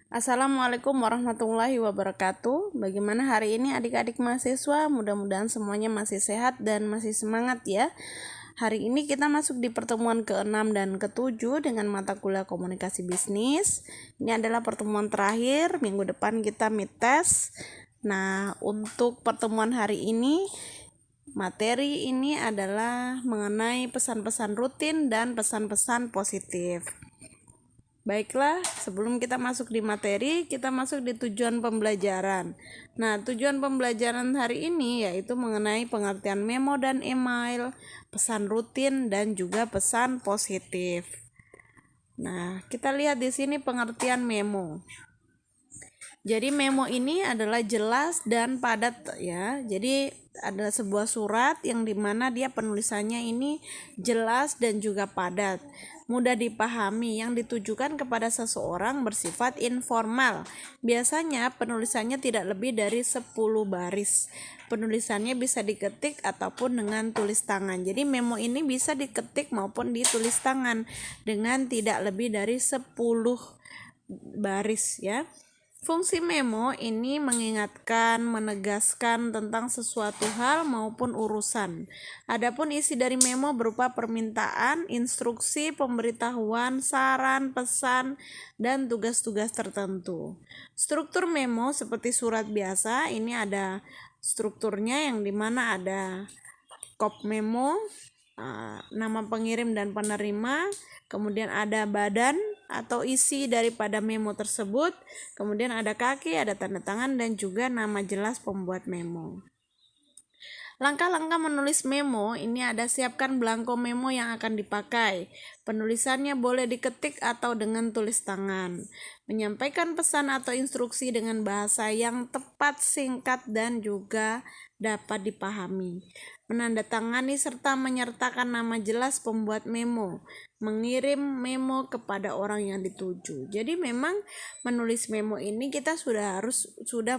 Assalamualaikum warahmatullahi wabarakatuh. Bagaimana hari ini adik-adik mahasiswa? Mudah-mudahan semuanya masih sehat dan masih semangat ya. Hari ini kita masuk di pertemuan ke-6 dan ke-7 dengan mata kuliah komunikasi bisnis. Ini adalah pertemuan terakhir, minggu depan kita mid test. Nah, untuk pertemuan hari ini, materi ini adalah mengenai pesan-pesan rutin dan pesan-pesan positif. Baiklah, sebelum kita masuk di materi, kita masuk di tujuan pembelajaran. Nah, tujuan pembelajaran hari ini yaitu mengenai pengertian memo dan email, pesan rutin, dan juga pesan positif. Nah, kita lihat di sini pengertian memo. Jadi memo ini adalah jelas dan padat ya. Jadi ada sebuah surat yang dimana dia penulisannya ini jelas dan juga padat, mudah dipahami, yang ditujukan kepada seseorang, bersifat informal. Biasanya penulisannya tidak lebih dari 10 baris. Penulisannya bisa diketik ataupun dengan tulis tangan. Jadi memo ini bisa diketik maupun ditulis tangan dengan tidak lebih dari 10 baris ya. Fungsi memo ini mengingatkan, menegaskan tentang sesuatu hal maupun urusan. Adapun isi dari memo berupa permintaan, instruksi, pemberitahuan, saran, pesan, dan tugas-tugas tertentu. Struktur memo seperti surat biasa, ini ada strukturnya yang dimana ada kop memo, nama pengirim dan penerima, kemudian ada badan atau isi daripada memo tersebut, kemudian ada kaki, ada tanda tangan, dan juga nama jelas pembuat memo. Langkah-langkah menulis memo ini ada: siapkan belangko memo yang akan dipakai. Penulisannya boleh diketik atau dengan tulis tangan. Menyampaikan pesan atau instruksi dengan bahasa yang tepat, singkat, dan juga dapat dipahami. Menandatangani serta menyertakan nama jelas pembuat memo. Mengirim memo kepada orang yang dituju. Jadi memang menulis memo ini kita sudah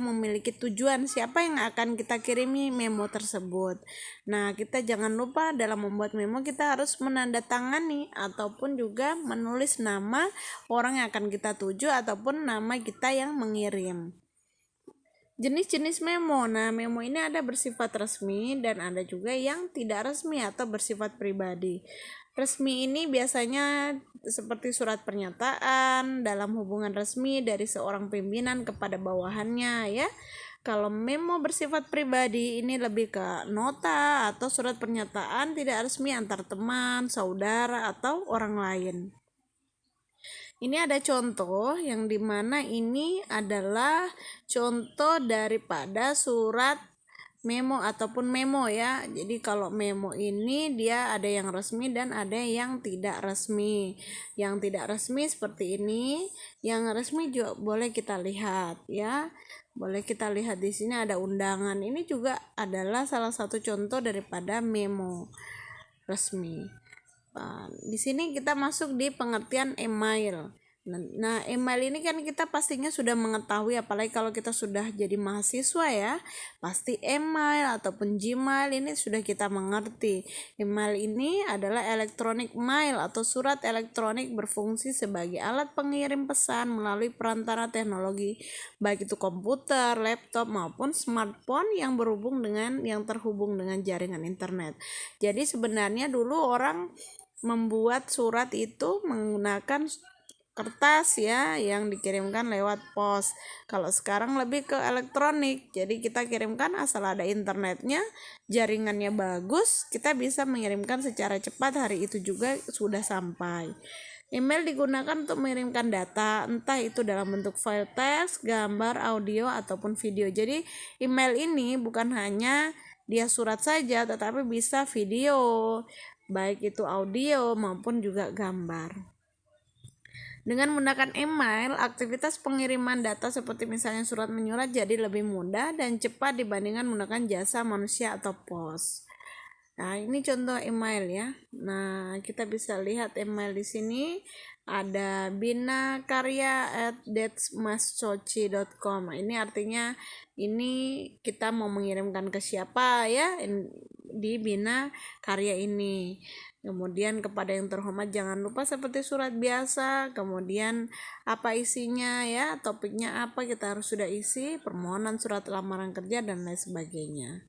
memiliki tujuan siapa yang akan kita kirimi memo tersebut. Nah, kita jangan lupa dalam membuat memo kita harus menandatangani ataupun juga menulis nama orang yang akan kita tuju ataupun nama kita yang mengirim. Jenis-jenis memo. Nah, memo ini ada bersifat resmi dan ada juga yang tidak resmi atau bersifat pribadi. Resmi ini biasanya seperti surat pernyataan dalam hubungan resmi dari seorang pimpinan kepada bawahannya ya. Kalau memo bersifat pribadi ini lebih ke nota atau surat pernyataan tidak resmi antar teman, saudara, atau orang lain. Ini ada contoh yang dimana ini adalah contoh daripada surat memo ataupun memo ya. Jadi kalau memo ini dia ada yang resmi dan ada yang tidak resmi. Yang tidak resmi seperti ini, yang resmi juga boleh kita lihat ya. Boleh kita lihat di sini ada undangan. Ini juga adalah salah satu contoh daripada memo resmi. Di sini kita masuk di pengertian email. Nah, email ini kan kita pastinya sudah mengetahui, apalagi kalau kita sudah jadi mahasiswa ya, pasti email ataupun Gmail ini sudah kita mengerti. Email ini adalah electronic mail atau surat elektronik berfungsi sebagai alat pengirim pesan melalui perantara teknologi, baik itu komputer, laptop maupun smartphone yang terhubung dengan jaringan internet. Jadi sebenarnya dulu orang membuat surat itu menggunakan kertas ya yang dikirimkan lewat pos. Kalau sekarang lebih ke elektronik. Jadi kita kirimkan asal ada internetnya, jaringannya bagus, kita bisa mengirimkan secara cepat, hari itu juga sudah sampai. Email digunakan untuk mengirimkan data, entah itu dalam bentuk file teks, gambar, audio, ataupun video. Jadi email ini bukan hanya dia surat saja, tetapi bisa video, baik itu audio maupun juga gambar. Dengan menggunakan email, aktivitas pengiriman data seperti misalnya surat menyurat jadi lebih mudah dan cepat dibandingkan menggunakan jasa manusia atau pos. Nah, ini contoh email ya. Nah, kita bisa lihat email di sini ada binakarya@detsmassoci.com. Ini artinya ini kita mau mengirimkan ke siapa ya. di Bina Karya ini. Kemudian kepada yang terhormat jangan lupa seperti surat biasa, kemudian apa isinya ya, topiknya apa kita harus sudah isi, permohonan surat lamaran kerja dan lain sebagainya.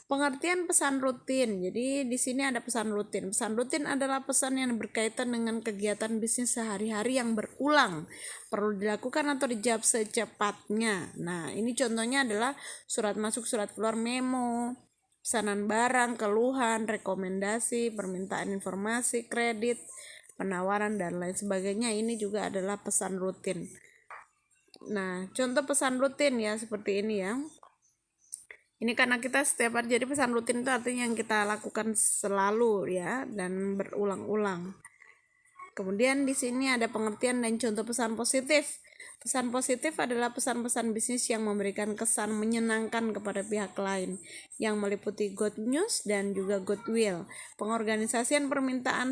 Pengertian pesan rutin. Jadi di sini ada pesan rutin. Pesan rutin adalah pesan yang berkaitan dengan kegiatan bisnis sehari-hari yang berulang, perlu dilakukan atau dijawab secepatnya. Nah, ini contohnya adalah surat masuk, surat keluar, memo, pesanan barang, keluhan, rekomendasi, permintaan informasi, kredit, penawaran dan lain sebagainya. Ini juga adalah pesan rutin. Nah, contoh pesan rutin ya seperti ini ya. Ini karena kita setiap hari, jadi pesan rutin itu artinya yang kita lakukan selalu ya dan berulang-ulang. Kemudian di sini ada pengertian dan contoh pesan positif. Pesan positif adalah pesan-pesan bisnis yang memberikan kesan menyenangkan kepada pihak lain, yang meliputi good news dan juga goodwill. Pengorganisasian permintaan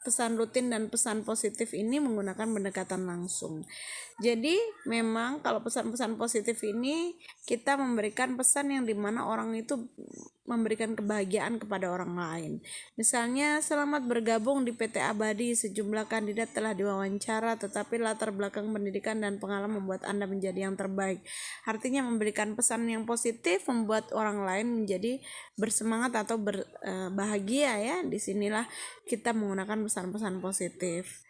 pesan rutin dan pesan positif ini menggunakan pendekatan langsung. Jadi memang kalau pesan-pesan positif ini kita memberikan pesan yang dimana orang itu memberikan kebahagiaan kepada orang lain. Misalnya, selamat bergabung di PT Abadi, sejumlah kandidat telah diwawancara tetapi latar belakang pendidikan dan pengalaman membuat Anda menjadi yang terbaik. Artinya memberikan pesan yang positif membuat orang lain menjadi bersemangat atau bahagia ya. Disinilah kita menggunakan pesan-pesan positif.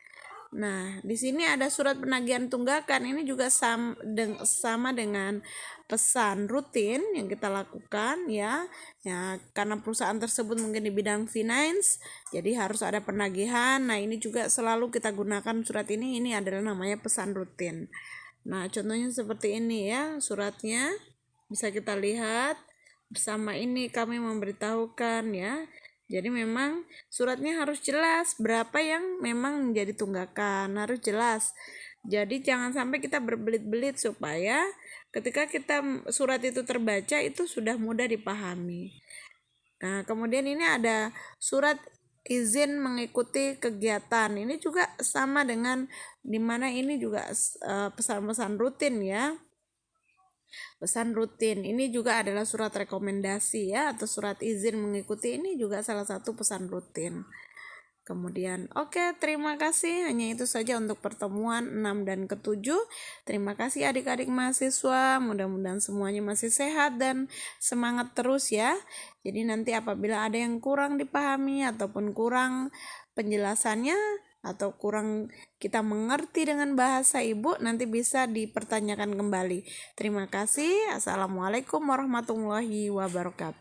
Nah, di sini ada surat penagihan tunggakan. Ini juga sama dengan pesan rutin yang kita lakukan ya. Ya, karena perusahaan tersebut mungkin di bidang finance, jadi harus ada penagihan. Nah, ini juga selalu kita gunakan surat ini. Ini adalah namanya pesan rutin. Nah, contohnya seperti ini ya, suratnya bisa kita lihat. Bersama ini kami memberitahukan ya. Jadi memang suratnya harus jelas berapa yang memang menjadi tunggakan, harus jelas. Jadi jangan sampai kita berbelit-belit supaya ketika kita surat itu terbaca itu sudah mudah dipahami. Nah, kemudian ini ada surat izin mengikuti kegiatan. Ini juga sama dengan dimana ini juga pesan-pesan rutin ya. Pesan rutin ini juga adalah surat rekomendasi ya, atau surat izin mengikuti, ini juga salah satu pesan rutin. Kemudian terima kasih, hanya itu saja untuk pertemuan 6 dan ke-7. Terima kasih adik-adik mahasiswa, mudah-mudahan semuanya masih sehat dan semangat terus ya. Jadi nanti apabila ada yang kurang dipahami ataupun kurang penjelasannya atau kurang kita mengerti dengan bahasa ibu, nanti bisa dipertanyakan kembali. Terima kasih. Assalamualaikum warahmatullahi wabarakatuh.